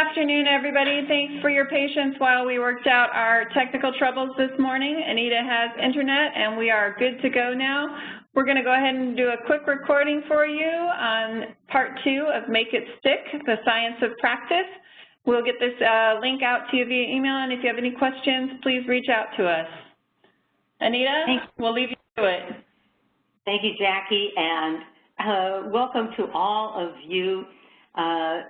afternoon, everybody. Thanks for your patience while we worked out our technical troubles this morning. Anita has internet, and we are good to go now. We're going to go ahead and do a quick recording for you on part 2 of Make It Stick, the Science of Practice. We'll get this link out to you via email, and if you have any questions, please reach out to us. Anita, we'll leave you to it. Thank you, Jackie, and welcome to all of you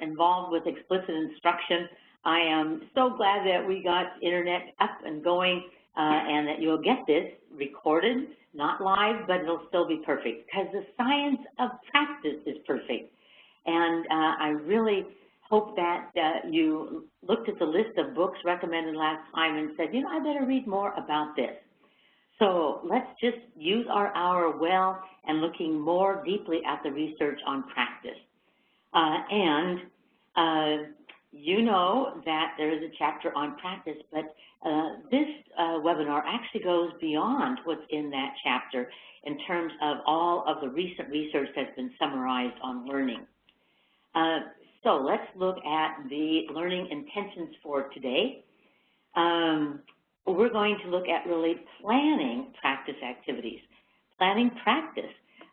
involved with explicit instruction. I am so glad that we got internet up and going and that you'll get this recorded, not live, but it'll still be perfect because the science of practice is perfect. And I really hope that you looked at the list of books recommended last time and said, you know, I better read more about this. So let's just use our hour well and looking more deeply at the research on practice. You know that there is a chapter on practice, but this webinar actually goes beyond what's in that chapter in terms of all of the recent research that's been summarized on learning. So let's look at the learning intentions for today. We're going to look at really planning practice activities, planning practice.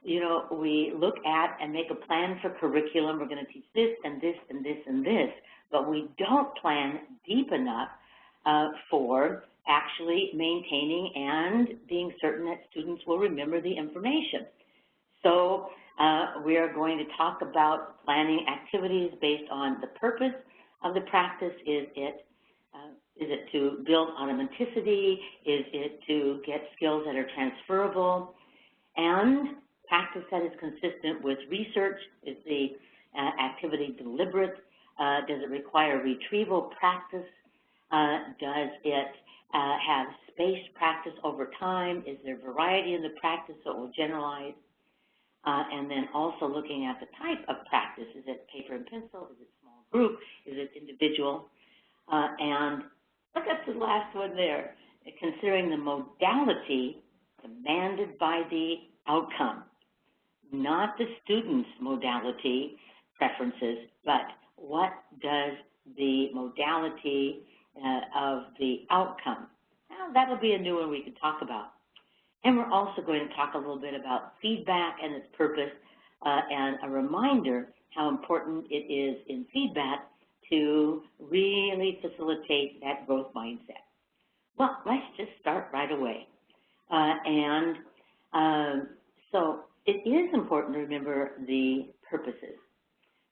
You know, we look at and make a plan for curriculum. We're going to teach this and this and this and this, but we don't plan deep enough for actually maintaining and being certain that students will remember the information. So we are going to talk about planning activities based on the purpose of the practice. Is it to build automaticity? Is it to get skills that are transferable? And practice that is consistent with research. Is the activity deliberate? Does it require retrieval practice? Does it have spaced practice over time? Is there variety in the practice so it will generalize? And then also looking at the type of practice. Is it paper and pencil? Is it small group? Is it individual? And look at the last one there, considering the modality demanded by the outcome. Not the student's modality preferences, but what does the modality of the outcome. Now, that'll be a new one we can talk about. And we're also going to talk a little bit about feedback and its purpose and a reminder how important it is in feedback to really facilitate that growth mindset. Well, let's just start right away. So it is important to remember the purposes,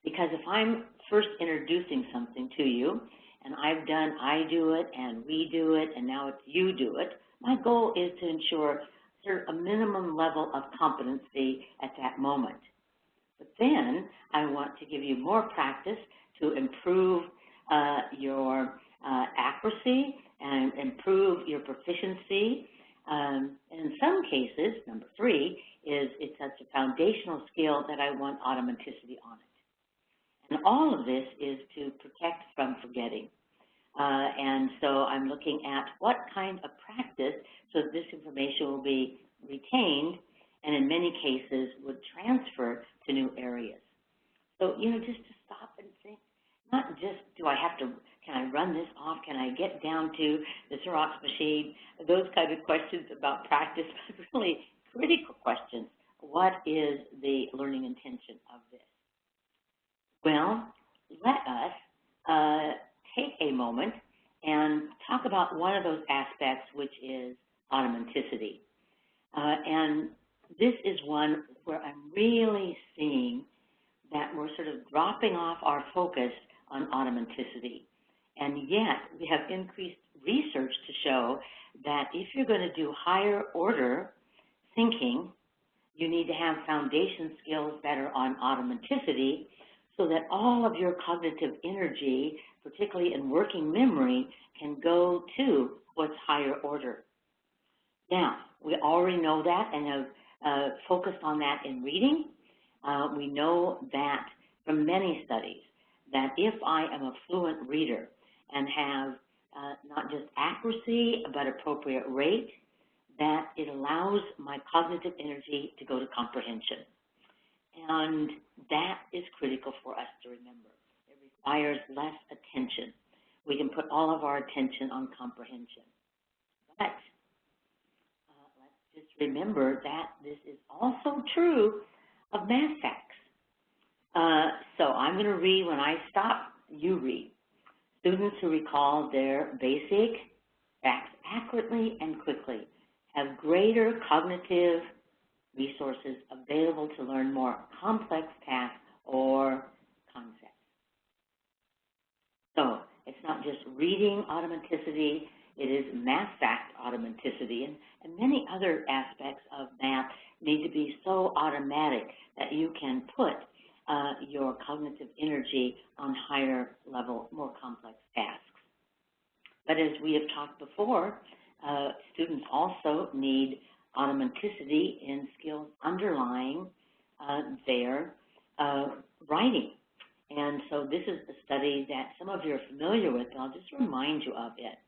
because if I'm first introducing something to you and I've done I do it and we do it and now it's you do it, my goal is to ensure sort of a minimum level of competency at that moment. But then I want to give you more practice to improve your accuracy and improve your proficiency. In some cases, number 3, is it's such a foundational skill that I want automaticity on it. And all of this is to protect from forgetting. And so I'm looking at what kind of practice so that this information will be retained and in many cases would transfer to new areas. So, you know, just to stop and think, not just do I have to, can I run this off, can I get down to the Xerox machine, those kind of questions about practice, but really critical questions. What is the learning intention of this? Well, let us take a moment and talk about one of those aspects, which is automaticity. And this is one where I'm really seeing that we're sort of dropping off our focus on automaticity. And yet we have increased research to show that if you're going to do higher order thinking, you need to have foundation skills that are on automaticity so that all of your cognitive energy, particularly in working memory, can go to what's higher order. Now, we already know that and have focused on that in reading. We know that from many studies that if I am a fluent reader and have not just accuracy but appropriate rate, that it allows my cognitive energy to go to comprehension. And that is critical for us to remember. It requires less attention. We can put all of our attention on comprehension. But let's just remember that this is also true of math facts. So I'm going to read. When I stop, you read. Students who recall their basic facts accurately and quickly have greater cognitive resources available to learn more complex tasks or concepts. So it's not just reading automaticity, it is math fact automaticity, and many other aspects of math need to be so automatic that you can put your cognitive energy on higher level, more complex tasks. But as we have talked before, students also need automaticity in skills underlying their writing. And so this is a study that some of you are familiar with, and I'll just remind you of it.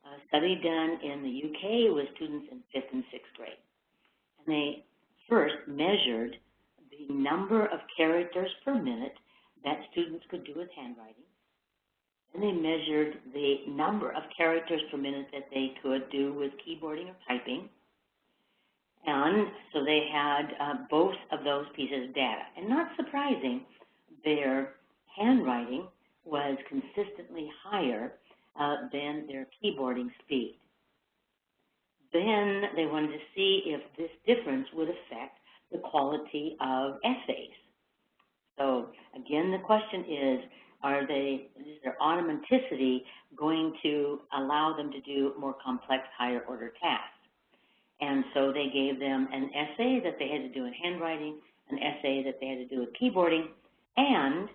A study done in the UK with students in 5th and 6th grade. And they first measured the number of characters per minute that students could do with handwriting. And they measured the number of characters per minute that they could do with keyboarding or typing. And so they had both of those pieces of data. And not surprising, their handwriting was consistently higher than their keyboarding speed. Then they wanted to see if this difference would affect the quality of essays. So again, the question is their automaticity going to allow them to do more complex, higher order tasks? And so they gave them an essay that they had to do in handwriting, an essay that they had to do with keyboarding, and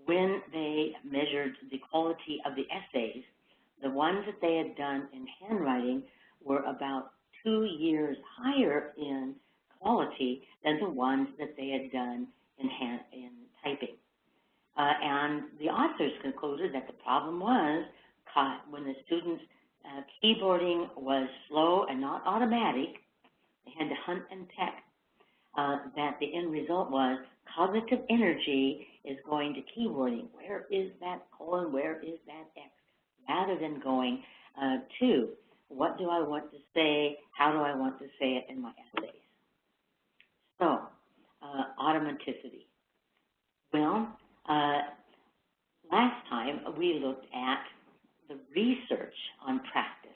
when they measured the quality of the essays, the ones that they had done in handwriting were about 2 years higher in quality than the ones that they had done in typing. And the authors concluded that the problem was when the students' keyboarding was slow and not automatic, they had to hunt and peck, that the end result was cognitive energy is going to keyboarding. Where is that colon? Where is that X? Rather than going to what do I want to say? How do I want to say it in my essays? So, automaticity. Well, last time we looked at the research on practice.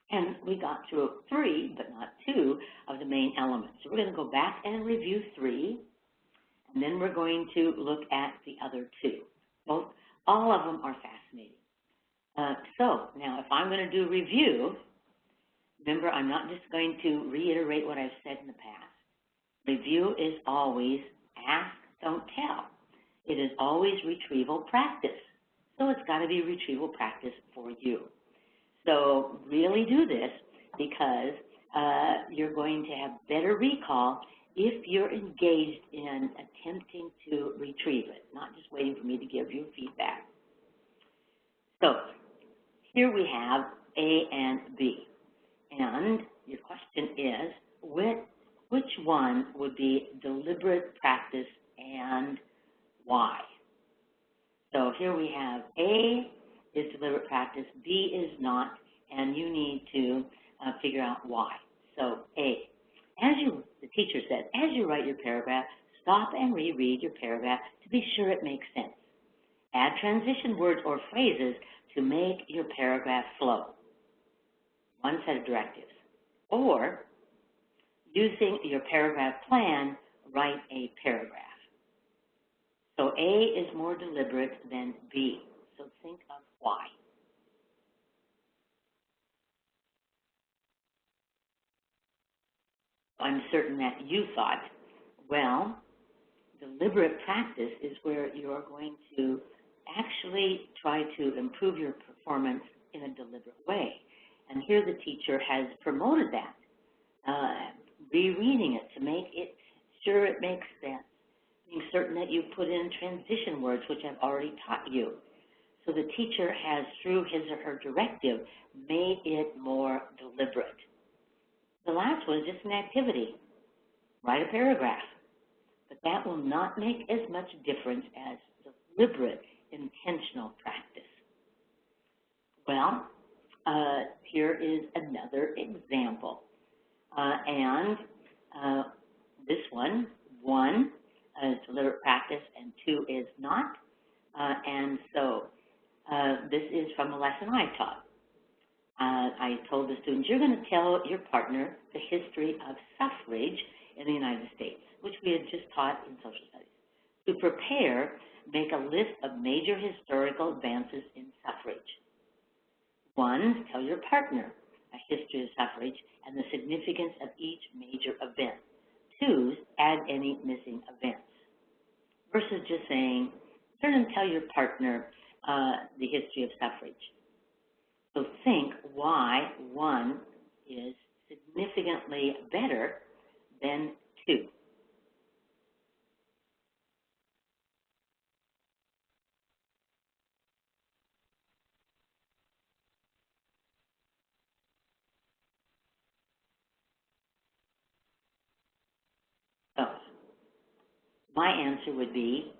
And we got through 3, but not 2, of the main elements. So we're going to go back and review 3, and then we're going to look at the other 2. All of them are fascinating. So now if I'm going to do review, remember I'm not just going to reiterate what I've said in the past. Review is always ask, don't tell. It is always retrieval practice. So it's got to be retrieval practice for you. So really do this because you're going to have better recall if you're engaged in attempting to retrieve it, not just waiting for me to give you feedback. So here we have A and B. And your question is, which one would be deliberate practice and why? So here we have A is deliberate practice, B is not, and you need to figure out why. So A, the teacher said, as you write your paragraph, stop and reread your paragraph to be sure it makes sense. Add transition words or phrases to make your paragraph flow. One set of directives. Or, using your paragraph plan, write a paragraph. So A is more deliberate than B. So think of why. I'm certain that you thought, well, deliberate practice is where you're going to actually try to improve your performance in a deliberate way. And here the teacher has promoted that, rereading it to make it sure it makes sense, being certain that you put in transition words, which I've already taught you. So the teacher has, through his or her directive, made it more deliberate. The last one is just an activity. Write a paragraph. But that will not make as much difference as deliberate, intentional practice? Well, here is another example. This one is deliberate practice and 2 is not. This is from a lesson I taught. I told the students, you're going to tell your partner the history of suffrage in the United States, which we had just taught in social studies. To prepare, make a list of major historical advances in suffrage. 1, tell your partner a history of suffrage and the significance of each major event. 2, add any missing events. Versus just saying, turn and tell your partner the history of suffrage. So think why 1 is significantly better than 2. So my answer would be,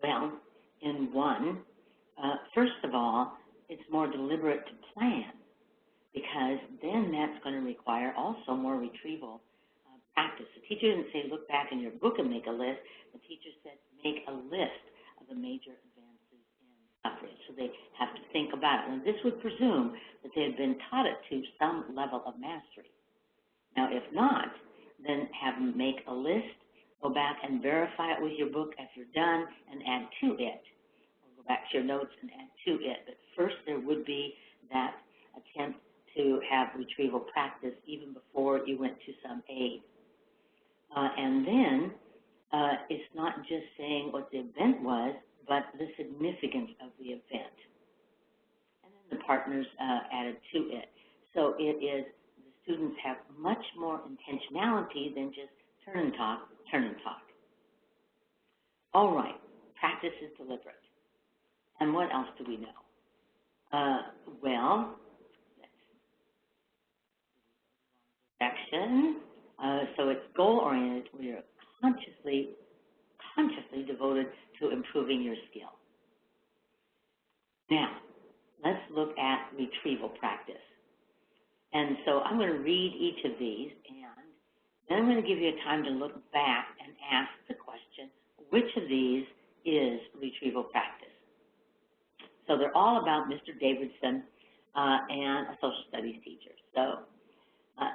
well, in 1, first of all, it's more deliberate to plan, because then that's going to require also more retrieval practice. The teacher didn't say, look back in your book and make a list. The teacher said, make a list of the major advances in suffrage. So they have to think about it. And this would presume that they had been taught it to some level of mastery. Now, if not, then have them make a list, go back and verify it with your book if you're done, and add to it. Or go back to your notes and add to it. But first, there would be that attempt to have retrieval practice even before you went to some aid. And then it's not just saying what the event was, but the significance of the event. And then the partners added to it. So it is, the students have much more intentionality than just turn and talk, turn and talk. All right, practice is deliberate. And what else do we know? Well, action. So it's goal-oriented. We are consciously devoted to improving your skill. Now, let's look at retrieval practice. And so I'm going to read each of these, and then I'm going to give you a time to look back and ask the question, which of these is retrieval practice? So they're all about Mr. Davidson and a social studies teacher. So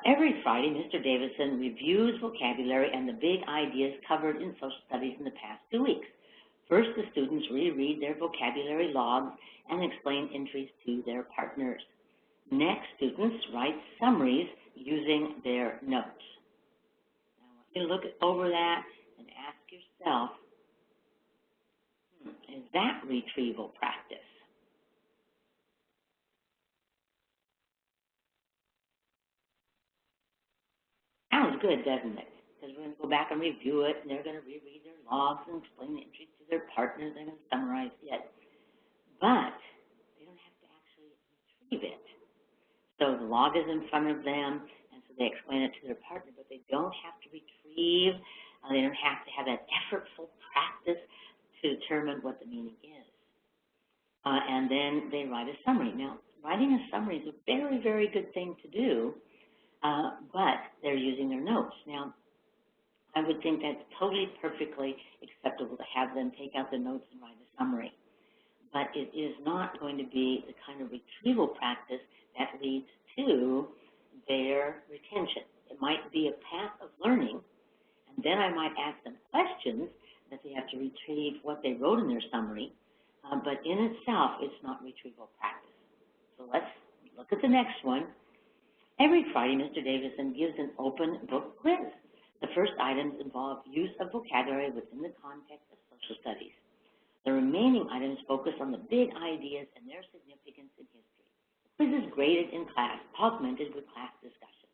every Friday, Mr. Davidson reviews vocabulary and the big ideas covered in social studies in the past 2 weeks. First, the students reread their vocabulary logs and explain entries to their partners. Next, students write summaries using their notes. Now, I want you to look over that and ask yourself, is that retrieval practice? Sounds good, doesn't it? Because we're going to go back and review it, and they're going to reread their logs and explain the entries to their partners. They're going to summarize it. But they don't have to actually retrieve it. So the log is in front of them, and so they explain it to their partner, but they don't have to retrieve. They don't have to have that effortful practice to determine what the meaning is. And then they write a summary. Now, writing a summary is a very, very good thing to do, but they're using their notes. Now, I would think that's totally perfectly acceptable to have them take out the notes and write a summary. But it is not going to be the kind of retrieval practice that leads to their retention. It might be a path of learning, and then I might ask them questions that they have to retrieve what they wrote in their summary, but in itself, it's not retrieval practice. So let's look at the next one. Every Friday, Mr. Davidson gives an open book quiz. The first items involve use of vocabulary within the context of social studies. The remaining items focus on the big ideas and their significance in history. The quiz is graded in class, augmented with class discussion.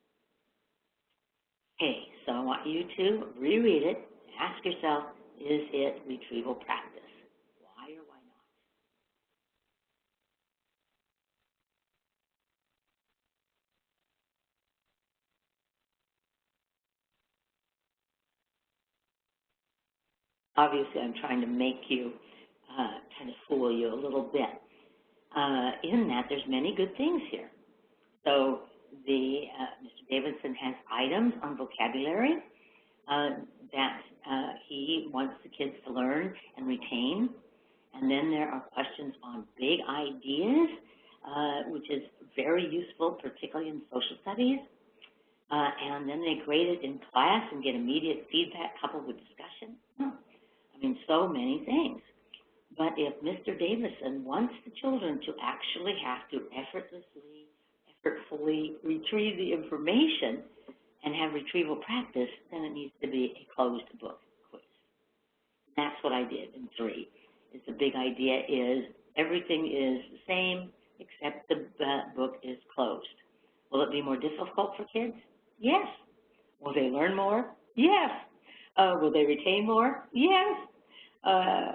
Okay, so I want you to reread it and ask yourself, is it retrieval practice? Why or why not? Obviously, I'm trying to make you kind of fool you a little bit. In that, there's many good things here. So Mr. Davidson has items on vocabulary that he wants the kids to learn and retain. And then there are questions on big ideas, which is very useful, particularly in social studies. And then they grade it in class and get immediate feedback coupled with discussion. I mean, so many things. But if Mr. Davison wants the children to actually have to effortfully retrieve the information and have retrieval practice, then it needs to be a closed book quiz. That's what I did in 3. The big idea is everything is the same except the book is closed. Will it be more difficult for kids? Yes. Will they learn more? Yes. Will they retain more? Yes.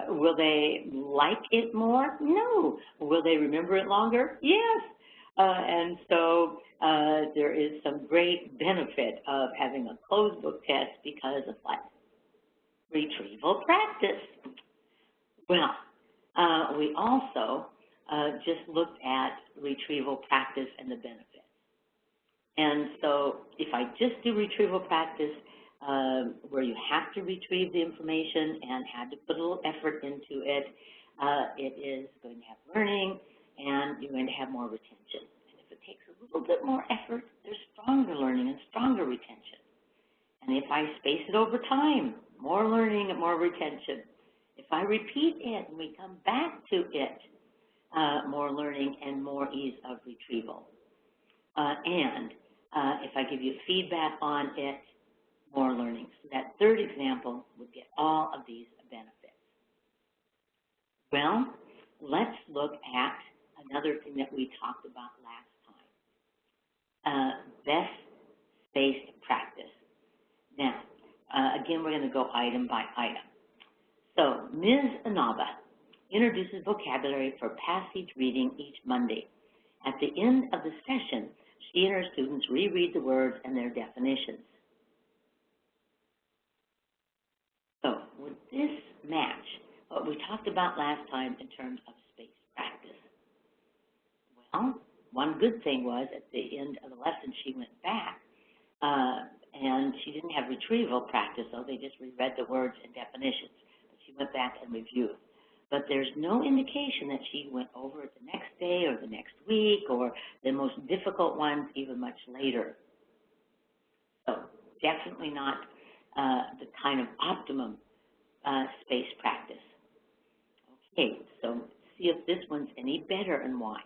Will they like it more? No. Will they remember it longer? Yes. And so there is some great benefit of having a closed book test because of what? Retrieval practice. Well, we also just looked at retrieval practice and the benefits. And so if I just do retrieval practice, where you have to retrieve the information and had to put a little effort into it, it is going to have learning and you're going to have more retention. And if it takes a little bit more effort, there's stronger learning and stronger retention. And if I space it over time, more learning and more retention. If I repeat it and we come back to it, more learning and more ease of retrieval. And if I give you feedback on it, more learning. So that third example would get all of these benefits. Well, let's look at another thing that we talked about last time, best spaced practice. Now, again, we're going to go item by item. So Ms. Anaba introduces vocabulary for passage reading each Monday. At the end of the session, she and her students reread the words and their definitions. So would this match what we talked about last time in terms of spaced practice? Well, one good thing was at the end of the lesson she went back and she didn't have retrieval practice, so they just reread the words and definitions. But she went back and reviewed. But there's no indication that she went over it the next day or the next week or the most difficult ones even much later. So definitely not the kind of optimum spaced practice. Okay, so see if this one's any better and why.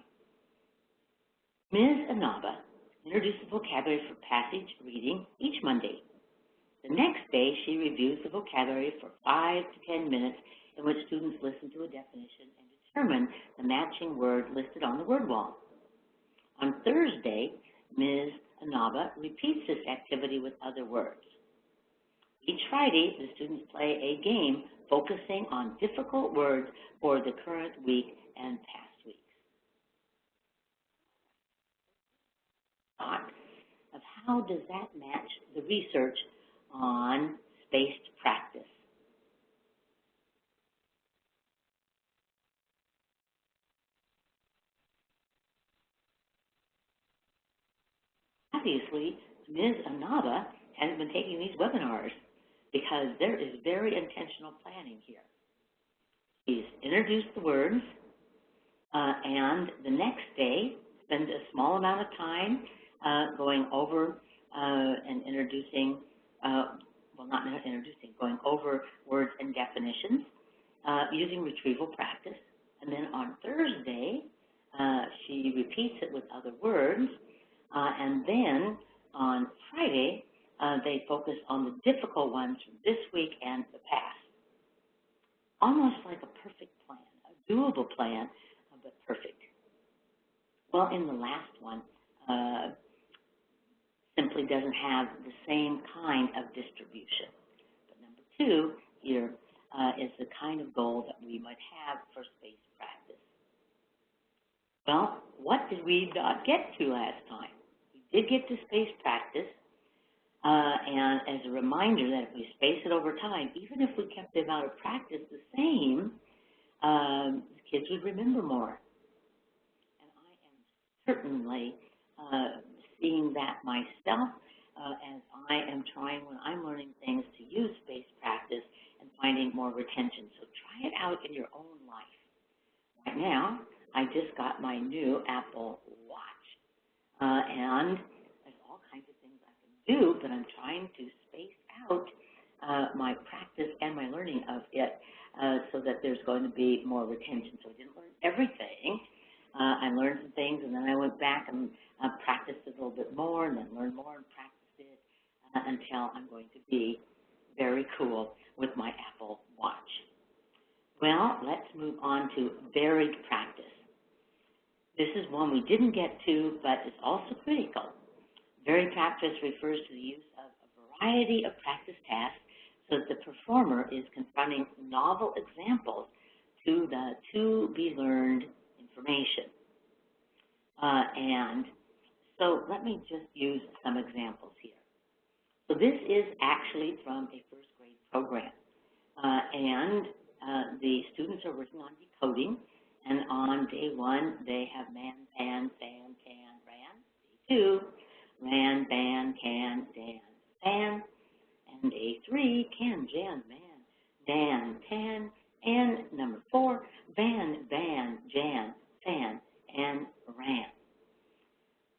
Ms. Anaba introduces vocabulary for passage reading each Monday. The next day, she reviews the vocabulary for 5 to 10 minutes in which students listen to a definition and determine the matching word listed on the word wall. On Thursday, Ms. Anaba repeats this activity with other words. Each Friday, the students play a game focusing on difficult words for the current week and past weeks. Thought of how does that match the research on spaced practice? Obviously, Ms. Anaba has been taking these webinars because there is very intentional planning here. She's introduced the words, and the next day spends a small amount of time going over and introducing, going over words and definitions using retrieval practice. And then on Thursday, she repeats it with other words. And then on Friday, they focus on the difficult ones from this week and the past. Almost like a perfect plan, a doable plan, but perfect. Well, in the last one, simply doesn't have the same kind of distribution. But number 2 here is the kind of goal that we might have for spaced practice. Well, what did we not get to last time? We did get to spaced practice, and as a reminder that if we space it over time, even if we kept the amount of practice the same, kids would remember more. And I am certainly seeing that myself as I am trying, when I'm learning things, to use spaced practice and finding more retention. So try it out in your own life. Right now, I just got my new Apple Watch, and there's all kinds of things I can do, but I'm trying to space out my practice and my learning of it so that there's going to be more retention. So I didn't learn everything. I learned some things, and then I went back and practiced it a little bit more, and then learned more and practiced it until I'm going to be very cool with my Apple Watch. Well, let's move on to varied practice. This is one we didn't get to, but it's also critical. Varied practice refers to the use of a variety of practice tasks so that the performer is confronting novel examples to the to-be-learned information. And so let me just use some examples here. So this is actually from a first grade program. And the students are working on decoding. And on day 1, they have man, pan, fan, can, ran. Day 2, ran, ban, can, dan, fan. And day 3, can, jan, man, dan, tan. And number 4, van, ban, jan, fan, and ran.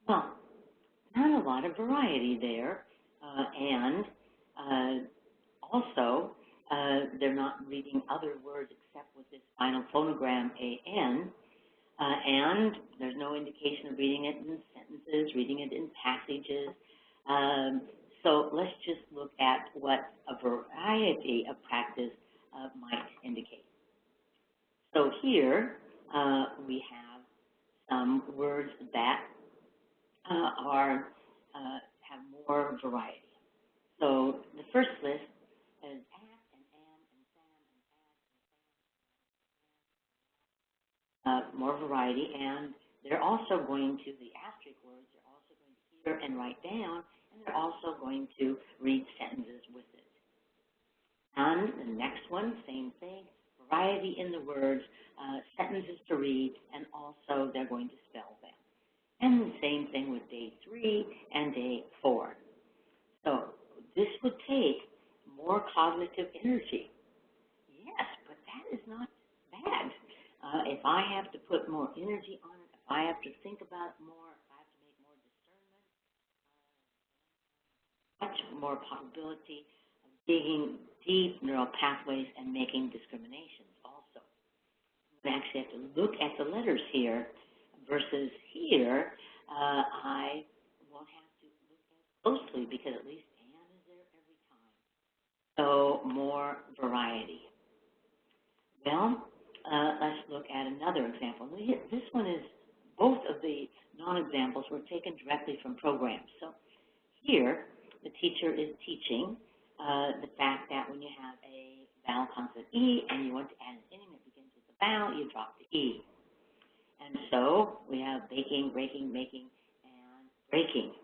Well, not a lot of variety there. And also, they're not reading other words except with this final phonogram, an, and there's no indication of reading it in sentences, reading it in passages. So let's just look at what a variety of practice might indicate. So here we have some words that have more variety. So the first list is at and am and sam and fan. More variety, and they're also going to, the asterisk words, they're also going to hear and write down, and they're also going to read sentences with it. And the next one, same thing, variety in the words, sentences to read, and also they're going to spell them. And the same thing with day 3 and day 4. So this would take more cognitive energy. Yes, but that is not bad. If I have to put more energy on it, if I have to think about it more, if I have to make more discernment, much more possibility of digging deep neural pathways and making discriminations also. We actually have to look at the letters here versus here, I won't have to look as closely because at least Anne is there every time. So more variety. Well, let's look at another example. This one is, both of the non-examples were taken directly from programs. So here, the teacher is teaching the fact that when you have a vowel consonant E and you want to add an ending that begins with the vowel, you drop the E. And so we have baking, breaking, making, and breaking.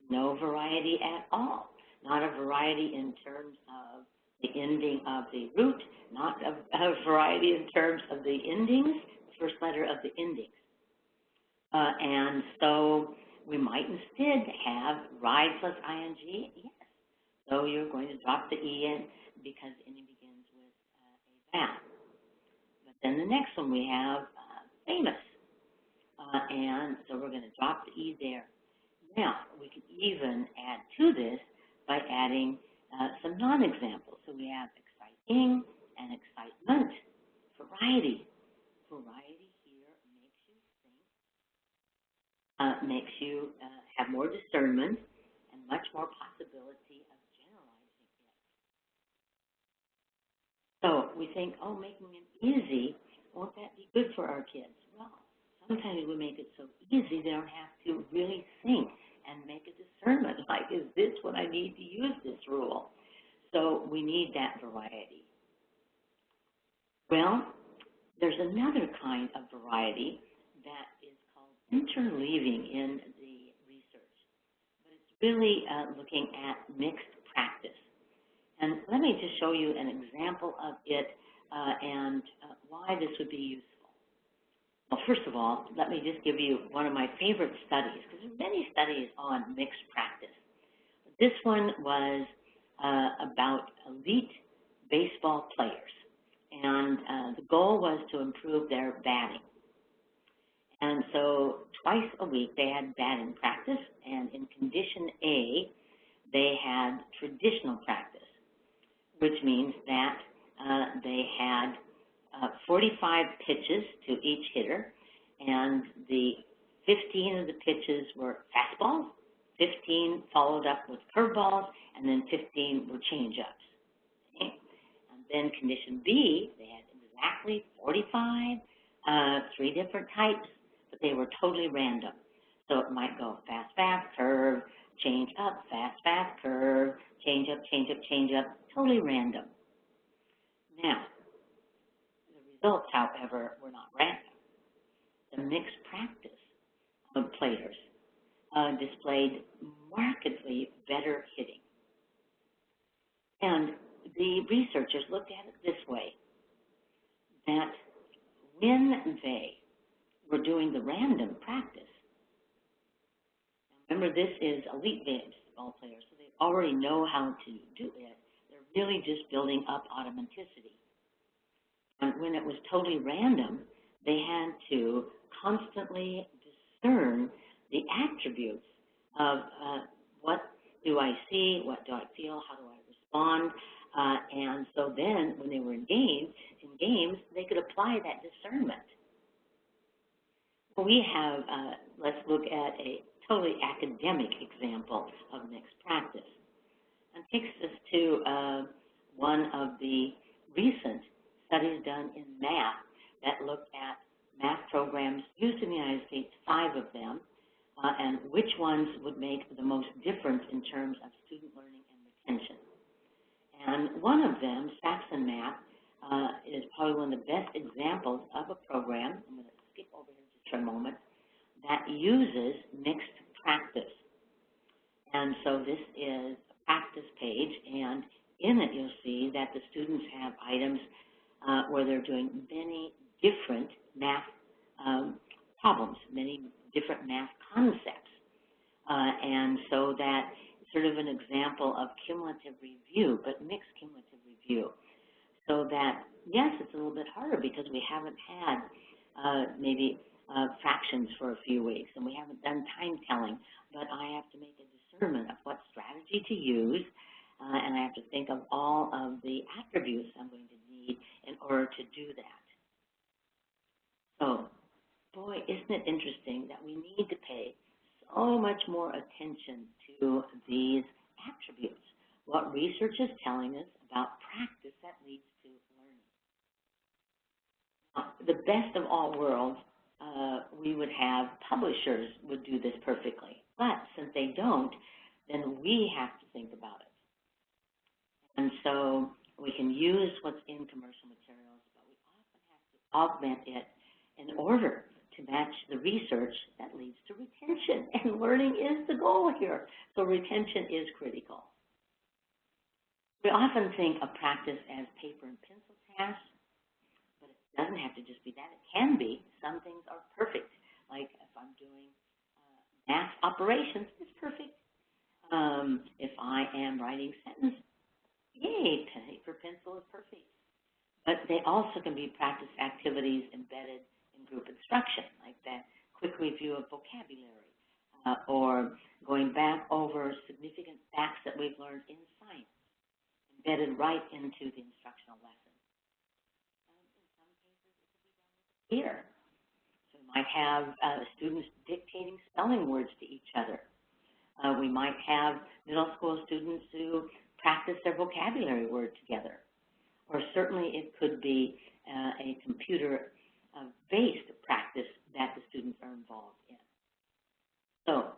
No variety at all. Not a variety in terms of the ending of the root, not a variety in terms of the endings, the first letter of the endings. And so we might instead have ride plus ing, yes. So you're going to drop the E in because the ending begins with a vowel. But then the next one we have famous. And so we're going to drop the E there. Now, we can even add to this by adding some non-examples. So we have exciting and excitement. Variety. Variety here makes you think, makes you have more discernment and much more possibility of generalizing it. So we think, oh, making it easy, won't that be good for our kids? Well, sometimes we make it so easy they don't have to really think and make a discernment, like, is this what I need to use this rule? So we need that variety. Well, there's another kind of variety that is called interleaving in the research. But it's really looking at mixed practice. And let me just show you an example of it and why this would be useful. Well, first of all, let me just give you one of my favorite studies, because there are many studies on mixed practice. This one was about elite baseball players, and the goal was to improve their batting. And so twice a week they had batting practice, and in condition A, they had traditional practice, which means that they had 45 pitches to each hitter, and the 15 of the pitches were fastballs, 15 followed up with curveballs, and then 15 were change-ups. Okay? And then condition B, they had exactly 45, 3 different types, but they were totally random. So it might go fast, fast, curve, change up, fast, fast, curve, change up, change up, change up, totally random. Now, the results, however, were not random. The mixed practice of players displayed markedly better hitting. And the researchers looked at it this way, that when they were doing the random practice, remember this is elite baseball players, so they already know how to do it. They're really just building up automaticity. And when it was totally random, they had to constantly discern the attributes of what do I see, what do I feel, how do I respond, and so then when they were in games, they could apply that discernment. We have, let's look at a totally academic example of mixed practice. And takes us to one of the recent studies done in math that looked at math programs used in the United States, 5 of them, and which ones would make the most difference in terms of student learning and retention. And one of them, Saxon Math, is probably one of the best examples of a program, I'm going to skip over here just for a moment, that uses mixed practice. And so this is a practice page, and in it you'll see that the students have items where they're doing many different math problems, many different math concepts. And so that sort of an example of cumulative review, but mixed cumulative review. So that, yes, it's a little bit harder because we haven't had maybe fractions for a few weeks, and we haven't done time telling, but I have to make a discernment of what strategy to use, and I have to think of all of the attributes I'm going to need in order to do that. So, boy, isn't it interesting that we need to pay so much more attention to these attributes, what research is telling us about practice that leads to learning. The best of all worlds, we would have publishers would do this perfectly. But since they don't, then we have to think about it. And so we can use what's in commercial materials, but we often have to augment it in order to match the research that leads to retention. And learning is the goal here. So retention is critical. We often think of practice as paper and pencil tasks, but it doesn't have to just be that. It can be. Some things are perfect. Like if I'm doing math operations, it's perfect. If I am writing sentences, yay, paper, pencil is perfect. But they also can be practice activities embedded in group instruction, like that quick review of vocabulary, or going back over significant facts that we've learned in science, embedded right into the instructional lesson. In some cases, it could be done with ear. So we might have students dictating spelling words to each other. We might have middle school students who practice their vocabulary word together. Or certainly it could be a computer-based practice that the students are involved in. So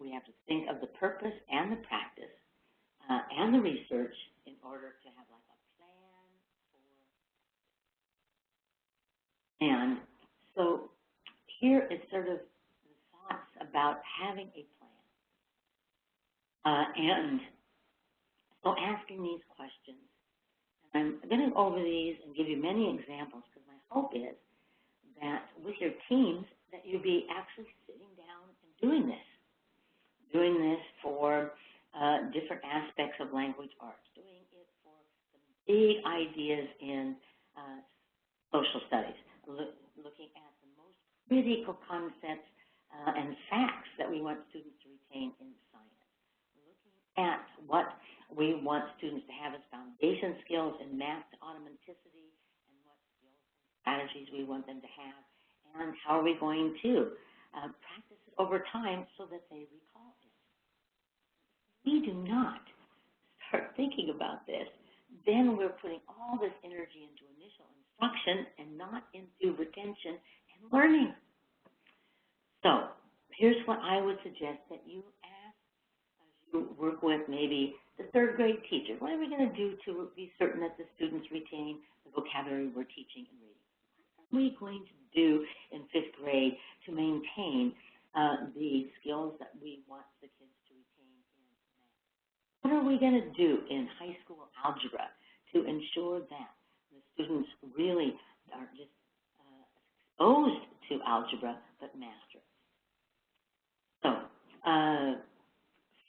we have to think of the purpose and the practice and the research in order to have like a plan for. And so here is sort of the thoughts about having a plan. And so asking these questions. I'm going to go over these and give you many examples because my hope is that with your teams that you'll be actually sitting down and doing this for different aspects of language arts, doing it for some big ideas in social studies, looking at the most critical concepts and facts that we want students to retain in science, looking at what we want students to have as foundation skills in math to automaticity, and what skills and strategies we want them to have, and how are we going to practice it over time so that they recall it. We do not start thinking about this, then we're putting all this energy into initial instruction and not into retention and learning. So here's what I would suggest that you ask as you work with maybe the third grade teacher. What are we going to do to be certain that the students retain the vocabulary we're teaching and reading? What are we going to do in fifth grade to maintain the skills that we want the kids to retain in math? What are we going to do in high school algebra to ensure that the students really are just exposed to algebra but master it? So,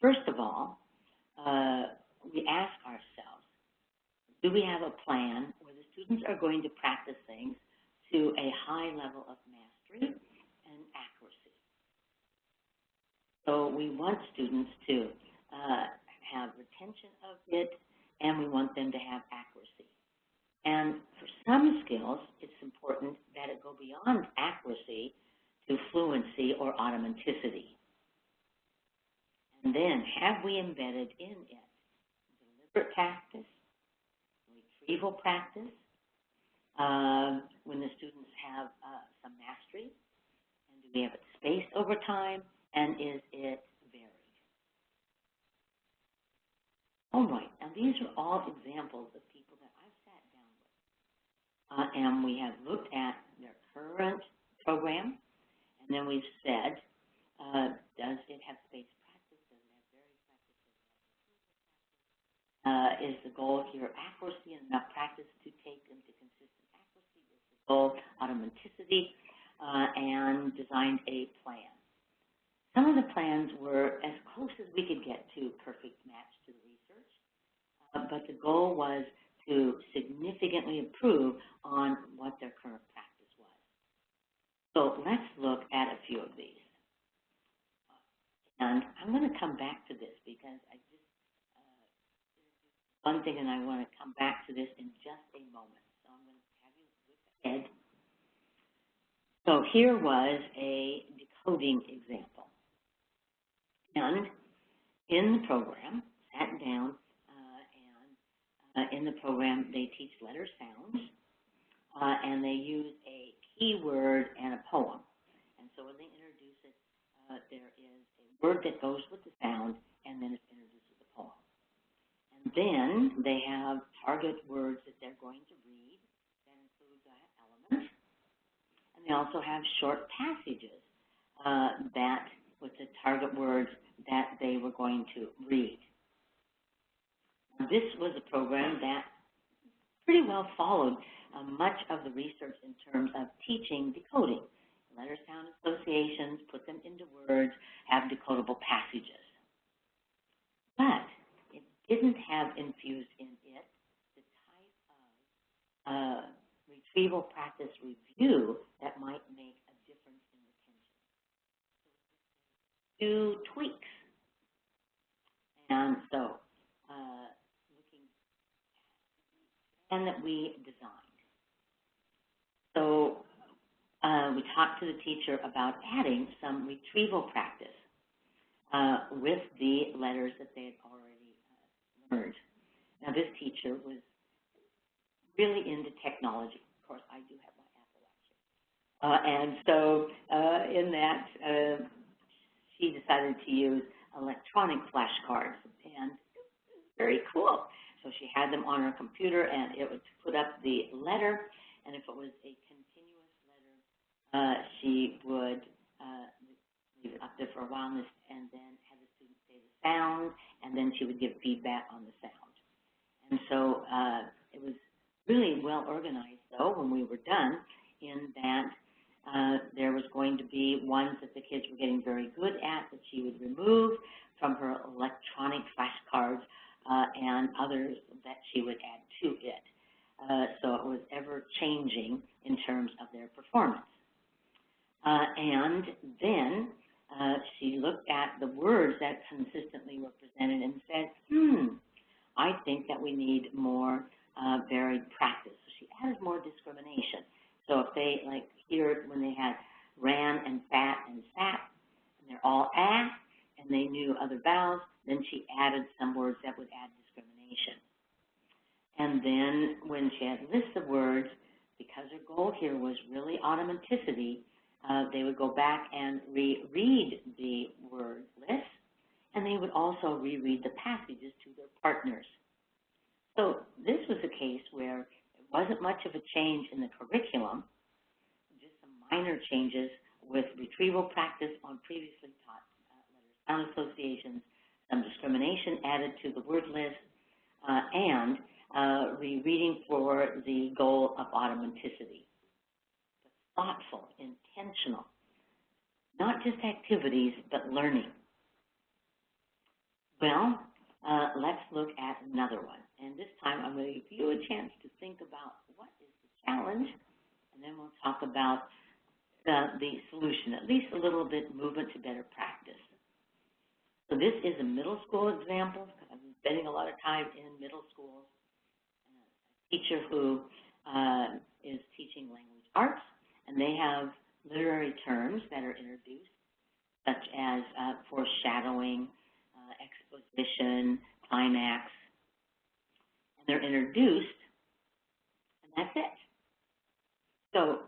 first of all, we ask ourselves, do we have a plan where the students are going to practice things to a high level of mastery and accuracy? So we want students to have retention of it, and we want them to have accuracy. And for some skills, it's important that it go beyond accuracy to fluency or automaticity. And then, have we embedded in it deliberate practice, retrieval practice, when the students have some mastery, and do we have it spaced over time, and is it varied? All right, now these are all examples of people that I've sat down with, and we have looked at their current program, and then we've said, does it have spaced practice? Does it have varied practice? Is the goal here accuracy and enough practice to take them to consistent accuracy? Is the goal automaticity? And designed a plan. Some of the plans were as close as we could get to perfect match to the research, but the goal was to significantly improve on what their current practice was. So let's look at a few of these. And I'm going to come back to this because I just one thing, and I want to come back to this in just a moment. So I'm going to have you look ahead. So here was a decoding example. And in the program, sat down, and in the program they teach letter sounds, and they use a keyword and a poem. And so when they introduce it, there is a word that goes with the sound, and then it's introduced with the poem. And then they have target words that they're going to read that include that element. And they also have short passages that with the target words that they were going to read. Now, this was a program that pretty well followed much of the research in terms of teaching decoding. Letter sound associations, put them into words, have decodable passages. But it didn't have infused in it the type of retrieval practice review that might make a difference in retention. Do tweaks. And so, looking at and that we designed. So, we talked to the teacher about adding some retrieval practice with the letters that they had already learned. Now, this teacher was really into technology. Of course, I do have my Apple Watch. And so in that, she decided to use electronic flashcards, and it was very cool. So she had them on her computer, and it would put up the letter, and if it was a continuous letter, she would leave it up there for a while and then have the student say the sound, and then she would give feedback on the sound. And so it was really well organized, though, when we were done, in that there was going to be ones that the kids were getting very good at that she would remove from her electronic flashcards, and others that she would add to it. So it was ever changing in terms of their performance. And then she looked at the words that consistently were presented and said, I think that we need more varied practice. So she added more discrimination. So if they, like here, when they had ran and sat, and they're all ah, and they knew other vowels, then she added some words that would add discrimination. And then when she had lists of words, because her goal here was really automaticity, they would go back and reread the word list, and they would also reread the passages to their partners. So this was a case where it wasn't much of a change in the curriculum, just some minor changes with retrieval practice on previously taught letter-sound associations, some discrimination added to the word list, and rereading for the goal of automaticity. Thoughtful, intentional, not just activities, but learning. Well, let's look at another one. And this time I'm going to give you a chance to think about what is the challenge, and then we'll talk about the solution, at least a little bit movement to better practice. So this is a middle school example, because I've been spending a lot of time in middle schools. A teacher who is teaching language arts, and they have literary terms that are introduced, such as foreshadowing, exposition, climax. And they're introduced, and that's it. So,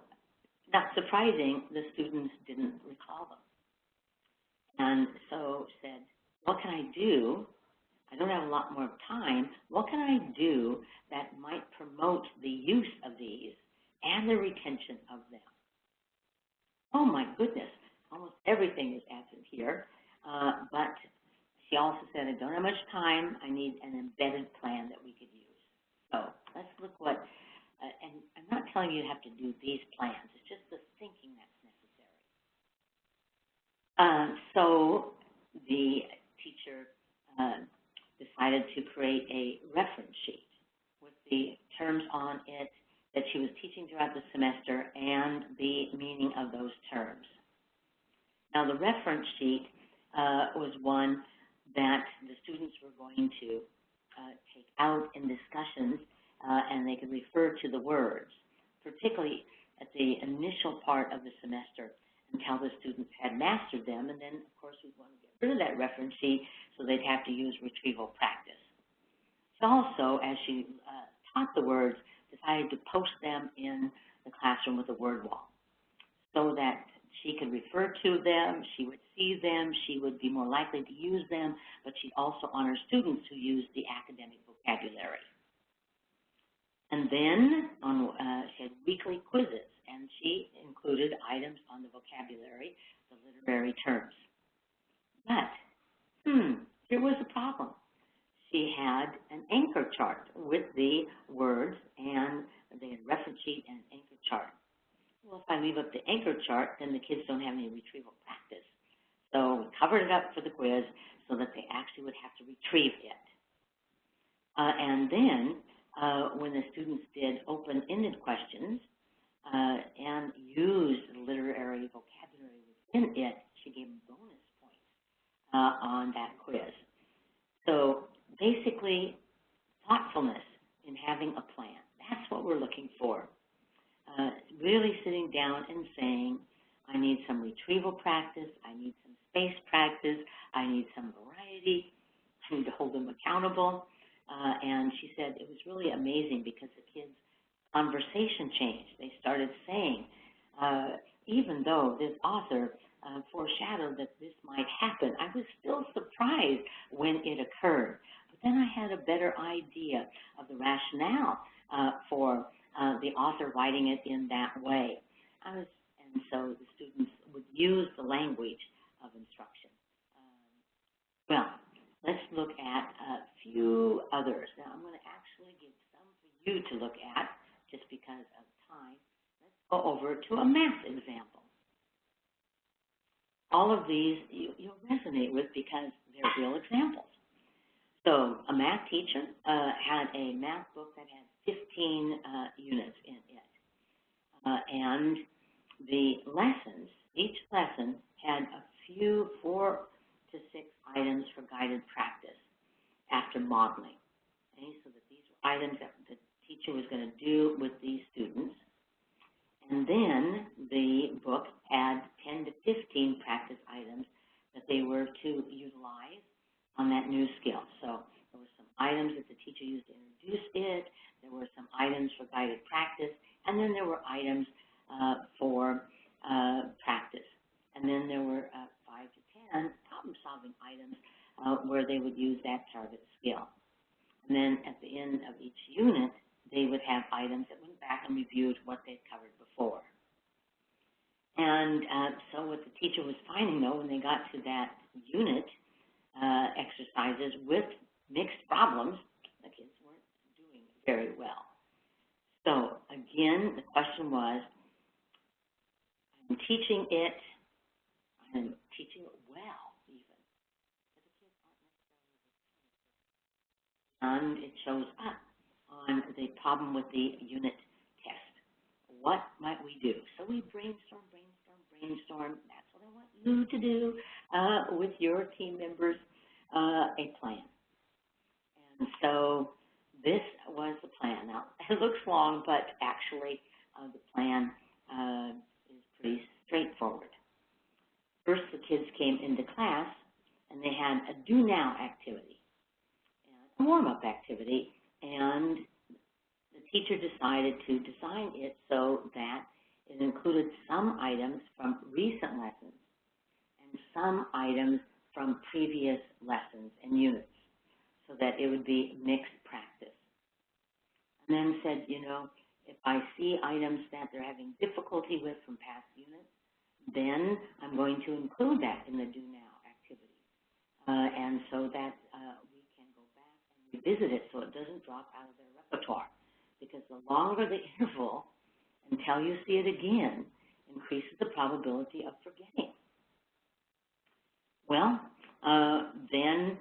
not surprising, the students didn't recall them. And so said, what can I do? I don't have a lot more time. What can I do that might promote the use of these and the retention of them? Oh my goodness, almost everything is absent here. But she also said, I don't have much time. I need an embedded plan that we could use. So let's look what, and I'm not telling you have to do these plans. It's just the thinking that's necessary. So the teacher decided to create a reference sheet with the terms on it that she was teaching throughout the semester and the meaning of those terms. Now, the reference sheet was one that the students were going to take out in discussions, and they could refer to the words, particularly at the initial part of the semester until the students had mastered them. And then, of course, we want to get rid of that reference sheet, so they'd have to use retrieval practice. She also, as she taught the words, decided to post them in the classroom with a word wall so that she could refer to them, she would see them, she would be more likely to use them, but she'd also honor students who use the academic vocabulary. And then she had weekly quizzes, and she included items on the vocabulary, the literary terms. But, here was a problem. She had an anchor chart with the words, and they had reference sheet and an anchor chart. Well, if I leave up the anchor chart, then the kids don't have any retrieval practice. So we covered it up for the quiz so that they actually would have to retrieve it. And then when the students did open-ended questions and used literary vocabulary within it, she gave them bonus points on that quiz. So basically, thoughtfulness in having a plan. That's what we're looking for. Really sitting down and saying, I need some retrieval practice, I need some space practice, I need some variety, I need to hold them accountable. And she said it was really amazing because the kids' conversation changed. They started saying, even though this author foreshadowed that this might happen, I was still surprised when it occurred. But then I had a better idea of the rationale for the author writing it in that way. And so the students would use the language of instruction. Well, let's look at a few others. Now, I'm going to actually give some for you to look at just because of time. Let's go over to a math example. All of these you'll resonate with because they're real examples. So a math teacher had a math book that had 15 units in it. And the lessons, each lesson had a few 4 to 6 items for guided practice after modeling. Okay? So that these were items that the teacher was going to do with these students. And then the book had 10 to 15 practice items that they were to utilize on that new skill. So there were some items that the teacher used to introduce it, there were some items for guided practice, and then there were items for practice. And then there were 5 to 10 problem-solving items where they would use that target skill. And then at the end of each unit, they would have items that went back and reviewed what they'd covered before. And so what the teacher was finding, though, when they got to that unit exercises with mixed problems, the kids weren't doing very well. So again, the question was, I'm teaching it, I'm teaching it well, even, but the kids aren't necessarily, and it shows up on the problem with the unit test. What might we do? So we brainstorm. That's what I want you to do with your team members, a plan. And so this was the plan. Now, it looks long, but actually the plan is pretty straightforward. First, the kids came into class, and they had a do now activity, and a warm-up activity, and the teacher decided to design it so that it included some items from recent lessons and some items from previous lessons and units so that it would be mixed practice. And then said, you know, if I see items that they're having difficulty with from past units, then I'm going to include that in the do now activity. And so that we can go back and revisit it so it doesn't drop out of their repertoire. Because the longer the interval until you see it again increases the probability of forgetting. Well, then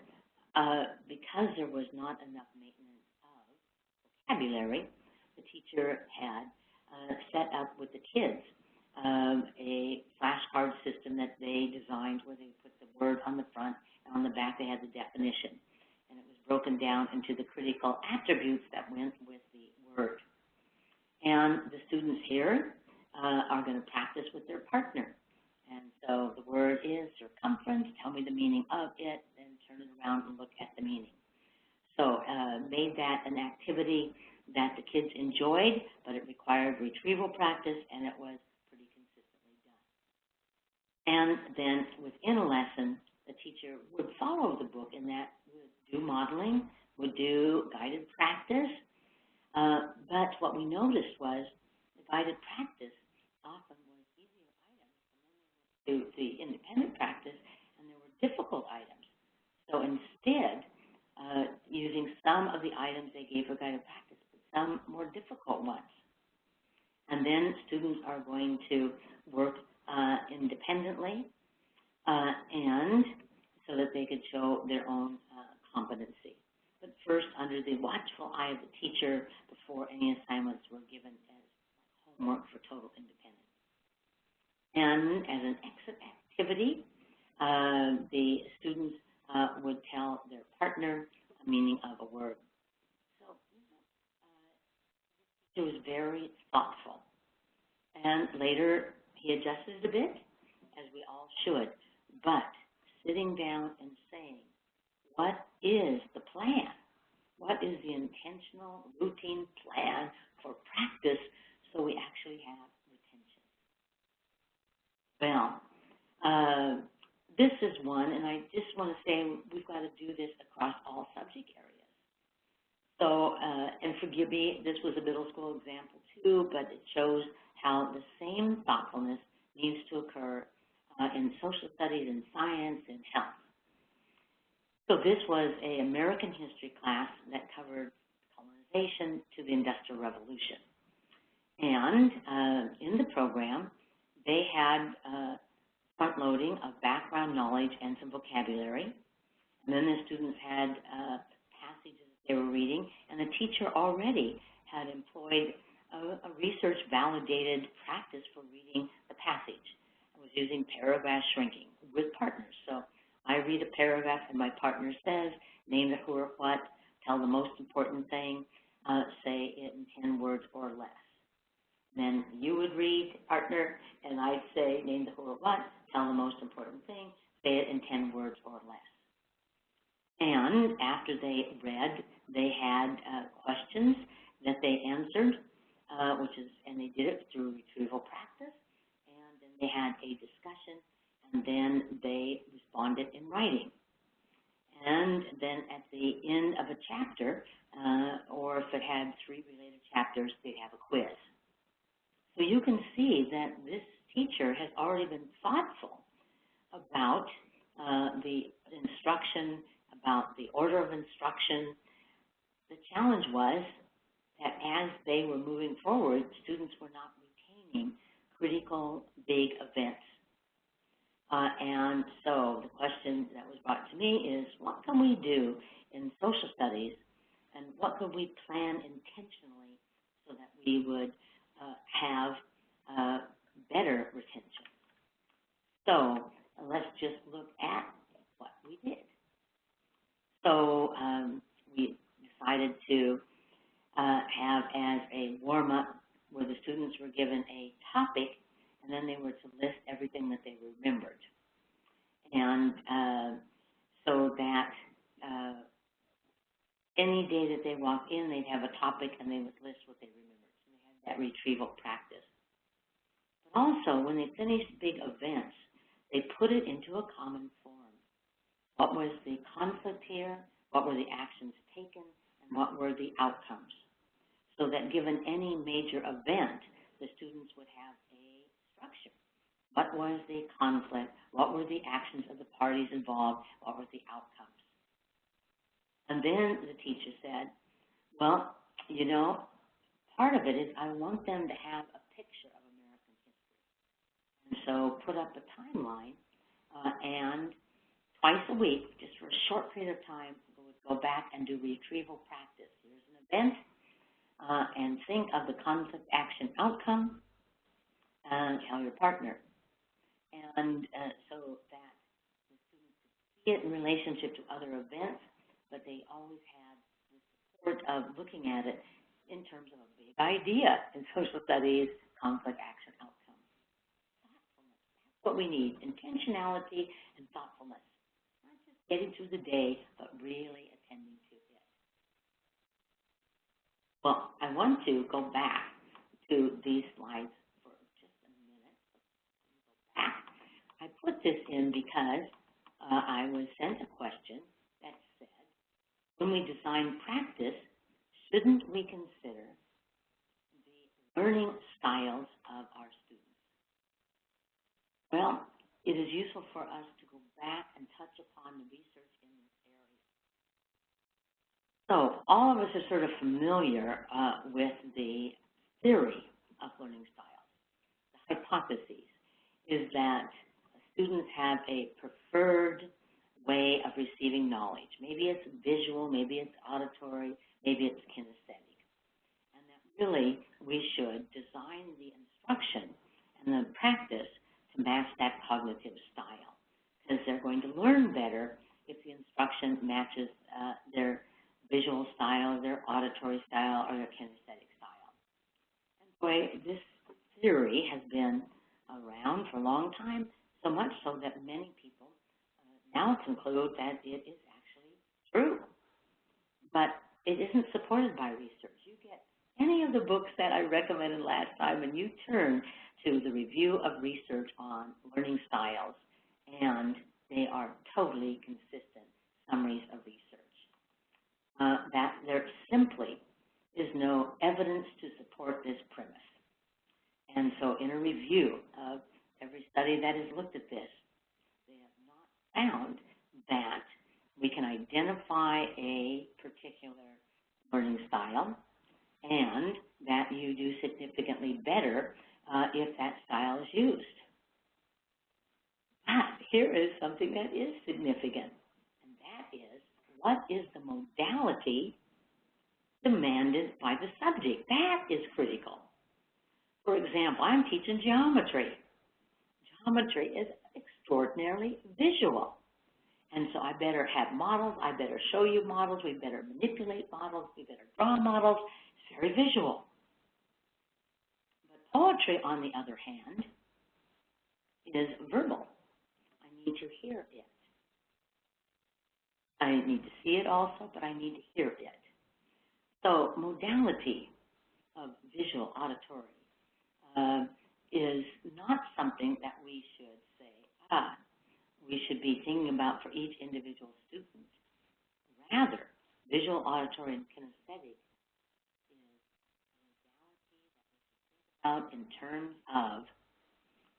because there was not enough maintenance of vocabulary, the teacher had set up with the kids a flashcard system that they designed where they put the word on the front and on the back they had the definition. And it was broken down into the critical attributes that went with the word. And the students here are going to practice with their partner. And so the word is circumference, tell me the meaning of it, then turn it around and look at the meaning. So made that an activity that the kids enjoyed, but it required retrieval practice, and it was pretty consistently done. And then within a lesson, the teacher would follow the book in that would do modeling, would do guided practice. But what we noticed was the guided practice often was easier items, and then to the independent practice, and there were difficult items. So instead, using some of the items they gave for guided practice, but some more difficult ones. And then students are going to work independently, and so that they could show their own competency. But first, under the watchful eye of the teacher before any assignments were given as homework for total independence. And as an exit activity, the students would tell their partner the meaning of a word. So it was very thoughtful. And later, he adjusted it a bit, as we all should. But sitting down and saying, what is the plan? What is the intentional, routine plan for practice so we actually have retention? Well, this is one, and I just want to say we've got to do this across all subject areas. So, and forgive me, this was a middle school example too, but it shows how the same thoughtfulness needs to occur in social studies, in science, in health. So this was an American history class that covered industrialization to the Industrial Revolution. And in the program, they had front loading of background knowledge and some vocabulary. And then the students had passages that they were reading, and the teacher already had employed a research-validated practice for reading the passage. I was using paragraph shrinking with partners. So I read a paragraph, and my partner says, name the who or what, tell the most important thing, say it in 10 words or less. Then you would read, partner, and I'd say, name the who or what, tell the most important thing, say it in 10 words or less. And after they read, they had questions that they answered, and they did it through Retrieval Practice, and then they had a discussion, and then they responded in writing. And then at the end of a chapter, or if it had 3 related chapters, they'd have a quiz. So you can see that this teacher has already been thoughtful about the instruction, about the order of instruction. The challenge was that as they were moving forward, students were not retaining critical big events. And so the question that was brought to me is, what can we do in social studies, and what could we plan intentionally so that we would have better retention? So let's just look at what we did. So we decided to have as a warm-up where the students were given a topic, and then they were to list everything that they remembered. And so that any day that they walked in, they'd have a topic, and they would list what they remembered. So they had that retrieval practice. But also, when they finished big events, they put it into a common form. What was the conflict here? What were the actions taken? And what were the outcomes? So that given any major event, the students would have a structure. What was the conflict? What were the actions of the parties involved? What were the outcomes? And then the teacher said, well, you know, part of it is I want them to have a picture of American history. And so put up a timeline, and twice a week, just for a short period of time, we would go back and do retrieval practice. Here's an event, and think of the conflict action outcome, and tell your partner. And so that the students could see it in relationship to other events, but they always had the support of looking at it in terms of a big idea in social studies, conflict action outcome. Thoughtfulness, that's what we need, intentionality and thoughtfulness. Not just getting through the day, but really attending to it. Well, I want to go back to these slides for just a minute. Go back. I put this in because I was sent a question that said, when we design practice, shouldn't we consider the learning styles of our students? Well, it is useful for us to go back and touch upon the research in this area. So all of us are sort of familiar with the theory of learning styles. The hypothesis is that students have a preferred way of receiving knowledge. Maybe it's visual, maybe it's auditory, maybe it's kinesthetic. And that really we should design the instruction and the practice to match that cognitive style, because they're going to learn better if the instruction matches their visual style, their auditory style, or their kinesthetic style. And boy, this theory has been around for a long time, so much so that many people now conclude that it is actually true. But it isn't supported by research. You get any of the books that I recommended last time, and you turn to the review of research on learning styles, and they are totally consistent summaries of research. That there simply is no evidence to support this premise. And so in a review of every study that has looked at this, they have not found that we can identify a particular learning style, and that you do significantly better if that style is used. But here is something that is significant, and that is, what is the modality demanded by the subject? That is critical. For example, I'm teaching geometry. Geometry is extraordinarily visual. And so I better have models, I better show you models, we better manipulate models, we better draw models. It's very visual. But poetry, on the other hand, is verbal. I need to hear it. I need to see it also, but I need to hear it. So modality of visual auditory is not something that we should say, we should be thinking about for each individual student. Rather, visual, auditory, and kinesthetic is a modality that we should think about in terms of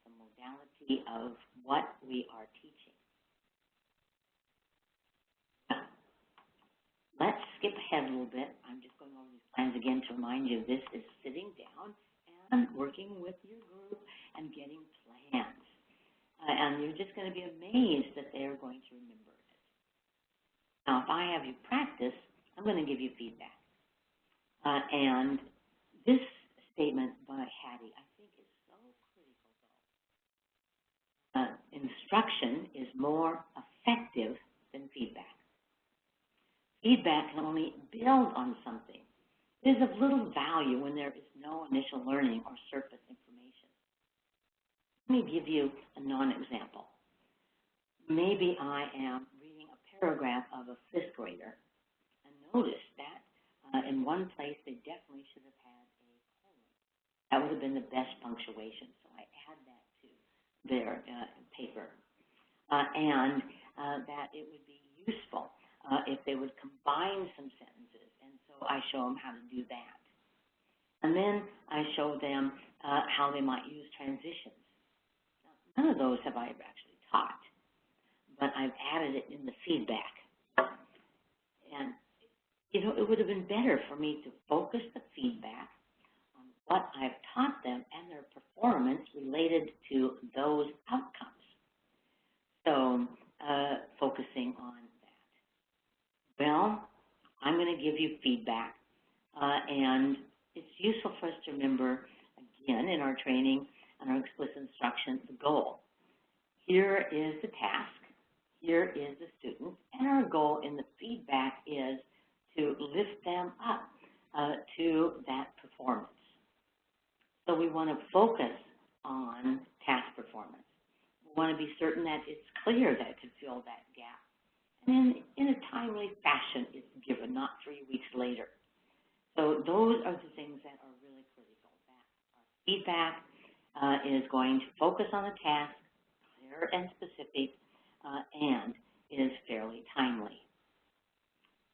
the modality of what we are teaching. Now, let's skip ahead a little bit. I'm just going over these plans again to remind you this is sitting down and working with your group and getting plans. And you're just going to be amazed that they're going to remember it. Now, if I have you practice, I'm going to give you feedback. And this statement by Hattie, I think, is so critical, though. Instruction is more effective than feedback. Feedback can only build on something. It is of little value when there is no initial learning or surface information. Let me give you a non-example. Maybe I am reading a paragraph of a fifth grader and notice that in one place they definitely should have had a colon. That would have been the best punctuation, so I add that to their paper. And that it would be useful if they would combine some sentences, and so I show them how to do that. And then I show them how they might use transitions. None of those have I actually taught, but I've added it in the feedback. And, you know, it would have been better for me to focus the feedback on what I've taught them and their performance related to those outcomes. So, focusing on that. Well, I'm going to give you feedback, and it's useful for us to remember, again, in our training and our explicit instruction, the goal. Here is the task, here is the student, and our goal in the feedback is to lift them up to that performance. So we want to focus on task performance. We want to be certain that it's clear that it could fill that gap. And in a timely fashion, it's given, not 3 weeks later. So those are the things that are really critical. That our feedback is going to focus on the task, clear and specific, and is fairly timely.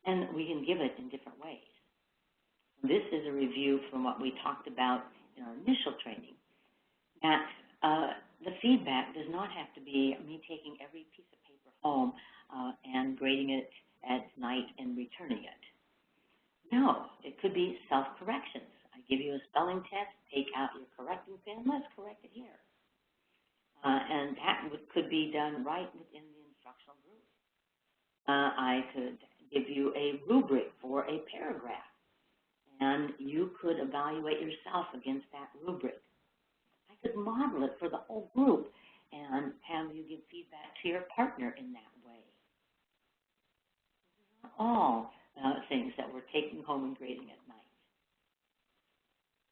And we can give it in different ways. This is a review from what we talked about in our initial training. That the feedback does not have to be me taking every piece of paper home and grading it at night and returning it. No, it could be self-corrections. I give you a spelling test, take out your correcting pen, let's correct it here. And that could be done right within the instructional group. I could give you a rubric for a paragraph, and you could evaluate yourself against that rubric. I could model it for the whole group and have you give feedback to your partner in that way. These are all things that we're taking home and grading at night.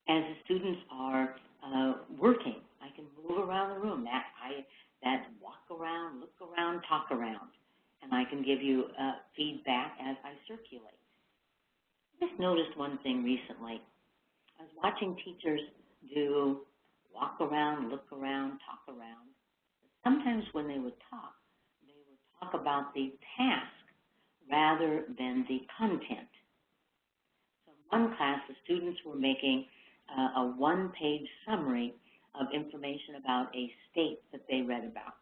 As the students are working, I can move around the room. That walk around, look around, talk around, and I can give you feedback as I circulate. I just noticed one thing recently. I was watching teachers do walk around, look around, talk around. Sometimes when they would talk about the task rather than the content. So in one class, the students were making a one-page summary of information about a state that they read about.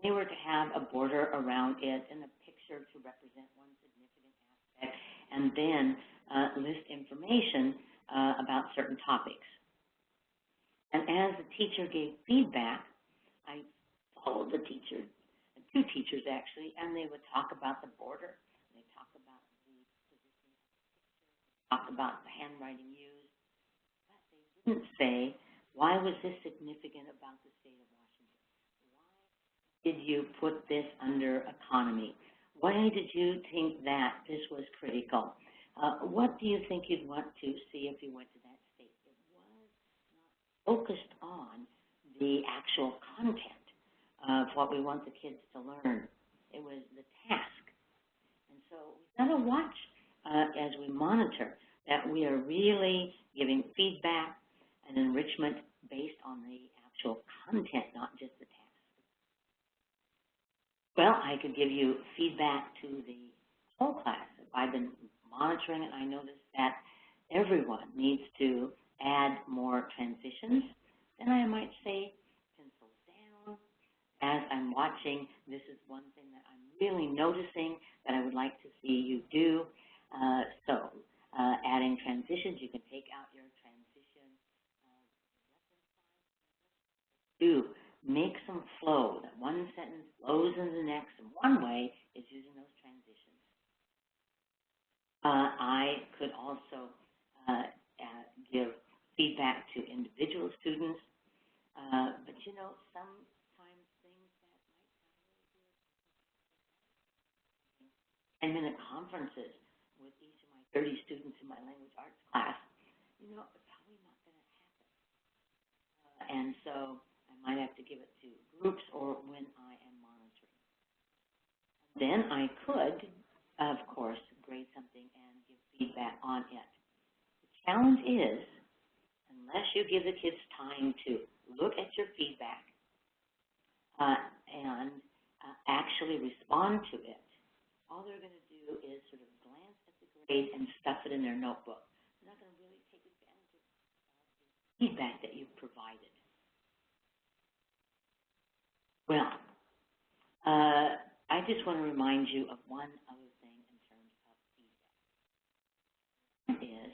They were to have a border around it and a picture to represent one significant aspect and then list information about certain topics. And as the teacher gave feedback, I followed the teacher, two teachers actually, and they would talk about the border, they talk about the position, talk about the handwriting used, but they didn't say, why was this significant about the state of Washington? Why did you put this under economy? Why did you think that this was critical? What do you think you'd want to see if you went to that state? It was not focused on the actual content of what we want the kids to learn. It was the task. And so we've got to watch as we monitor that we are really giving feedback and enrichment based on the actual content, not just the task. Well, I could give you feedback to the whole class. If I've been monitoring it, I noticed that everyone needs to add more transitions. Then I might say, pencils down. As I'm watching, this is one thing that I'm really noticing that I would like to see you do. Adding transitions, you can take out your transition. Do make some flow. That one sentence flows into the next, and one way is using those transitions. I could also give feedback to individual students, but you know, sometimes things that might sound really good. 10-minute conferences with each of my 30 students in my language arts class, you know, it's probably not going to happen. And so I might have to give it to groups or when I am monitoring. Then I could, of course, grade something and give feedback on it. The challenge is, unless you give the kids time to look at your feedback and actually respond to it, all they're going to do is sort of glance at the grade and stuff it in their notebook. They're not going to really take advantage of the feedback that you've provided. Well, I just want to remind you of one other thing in terms of feedback. That is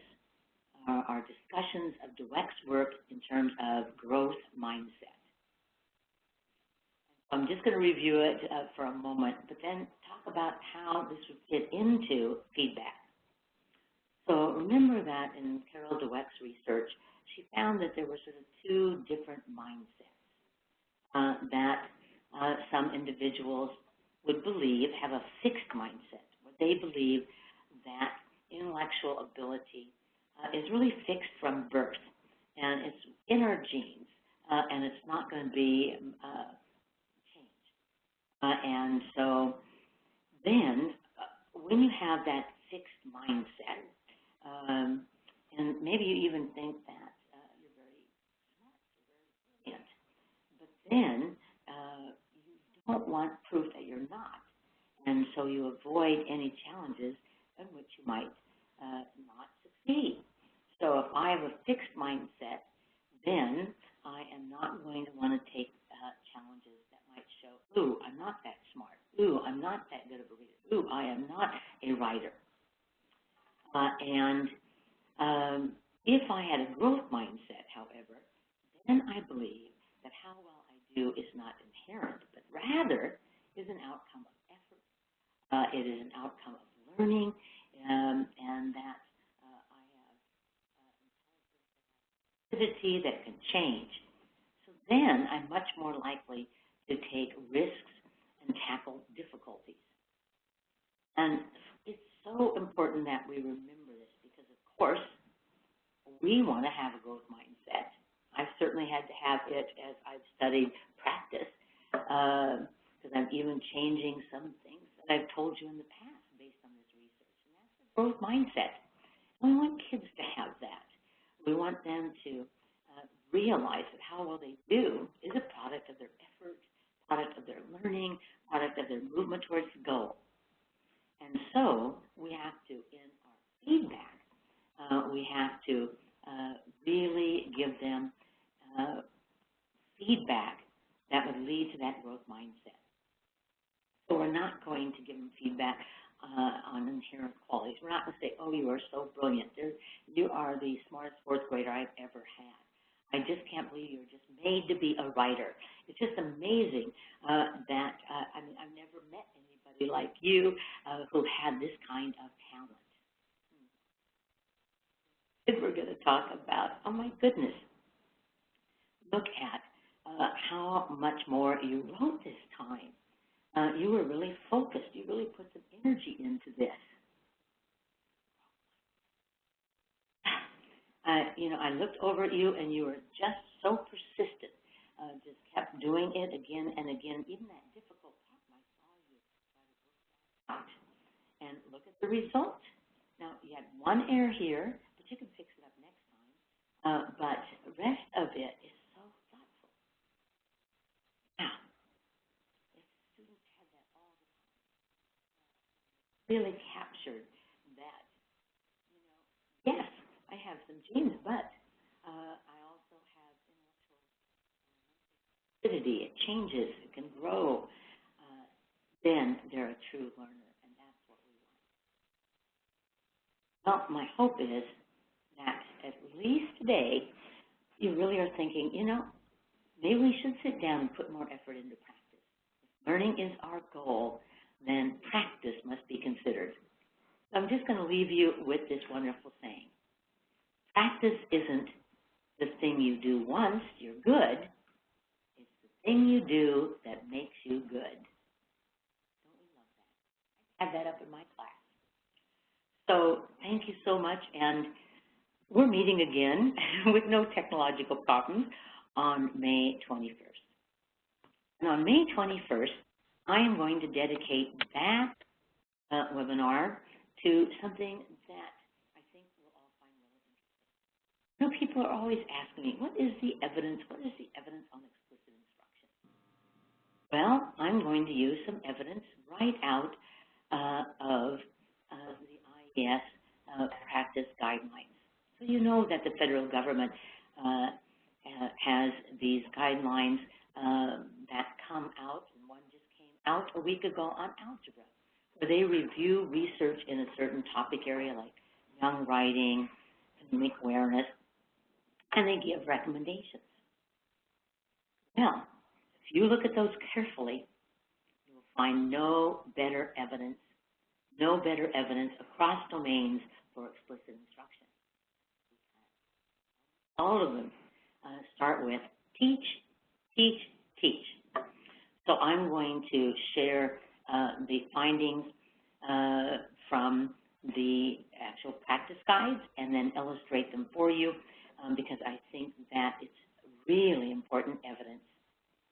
our discussions of Dweck's work in terms of growth mindset. I'm just going to review it for a moment, but then talk about how this would fit into feedback. So remember that in Carol Dweck's research, she found that there were sort of two different mindsets that some individuals would believe have a fixed mindset, where they believe that intellectual ability is really fixed from birth, and it's in our genes, and it's not going to be changed. And so then when you have that fixed mindset, and maybe you even think that you're very smart, you're very brilliant, but then you don't want proof that you're not, and so you avoid any challenges in which you might not succeed. So if I have a fixed mindset, then I am not going to want to take challenges that might show, ooh, I'm not that smart. Ooh, I'm not that good of a reader. Ooh, I am not a writer. If I had a growth mindset, however, then I believe that how well I do is not inherent, but rather is an outcome of effort. It is an outcome of learning, and that I have ability that can change. So then I'm much more likely to take risks and tackle difficulties. And it's so important that we remember this because, of course, we want to have a growth mindset. I've certainly had to have it as I've studied practice, because I'm even changing some things that I've told you in the past based on this research. And that's a growth mindset. And we want kids to have that. We want them to realize that how well they do is a product of their effort, product of their learning, product of their movement towards the goal. And so we have to, in our feedback, we have to really give them feedback that would lead to that growth mindset. So we're not going to give them feedback on inherent qualities. We're not going to say, oh, you are so brilliant. You are the smartest fourth grader I've ever had. I just can't believe you're just made to be a writer. It's just amazing that, I mean, I've never met anybody like you who had this kind of talent. We're going to talk about, oh my goodness, look at how much more you wrote this time. You were really focused. You really put some energy into this. You know, I looked over at you, and you were just so persistent. Just kept doing it again and again. Even that difficult part, I saw you try to work that out. And look at the result. Now, you had one error here, but you can fix it up next time. But the rest of it is so thoughtful. Now, if students had that all the time, really captured that, you know, yes, I have some genes, but I also have intellectual ability. It changes, it can grow. Then they're a true learner, and that's what we want. Well, my hope is that at least today, you really are thinking, you know, maybe we should sit down and put more effort into practice. If learning is our goal, then practice must be considered. So I'm just going to leave you with this wonderful saying. Practice isn't the thing you do once, you're good. It's the thing you do that makes you good. Don't we love that? I had that up in my class. So thank you so much, and we're meeting again with no technological problems on May 21st. And on May 21st, I am going to dedicate that webinar to something that I think we'll all find really interesting. You know, people are always asking me, what is the evidence? What is the evidence on explicit instruction? Well, I'm going to use some evidence right out of the IES practice guidelines. So you know that the federal government has these guidelines that come out, and one just came out a week ago on algebra, where they review research in a certain topic area like young writing, phonemic awareness, and they give recommendations. Well, if you look at those carefully, you will find no better evidence across domains for explicit instruction. All of them start with teach, teach, teach. So I'm going to share the findings from the actual practice guides and then illustrate them for you because I think that it's really important evidence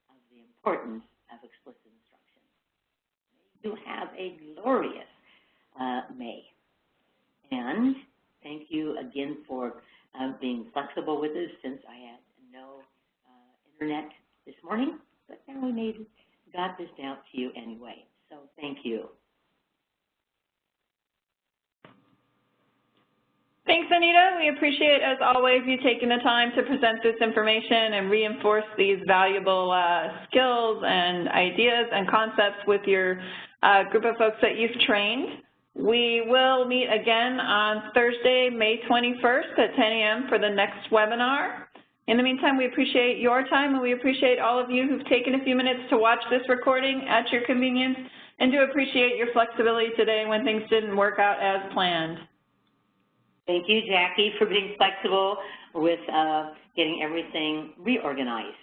of the importance of explicit instruction. You have a glorious May. And thank you again for being flexible with us since I had no internet this morning, but now we got this out to you anyway. So thank you. Thanks, Anita. We appreciate, as always, you taking the time to present this information and reinforce these valuable skills and ideas and concepts with your group of folks that you've trained. We will meet again on Thursday, May 21st at 10 a.m. for the next webinar. In the meantime, we appreciate your time, and we appreciate all of you who've taken a few minutes to watch this recording at your convenience, and do appreciate your flexibility today when things didn't work out as planned. Thank you, Jackie, for being flexible with getting everything reorganized.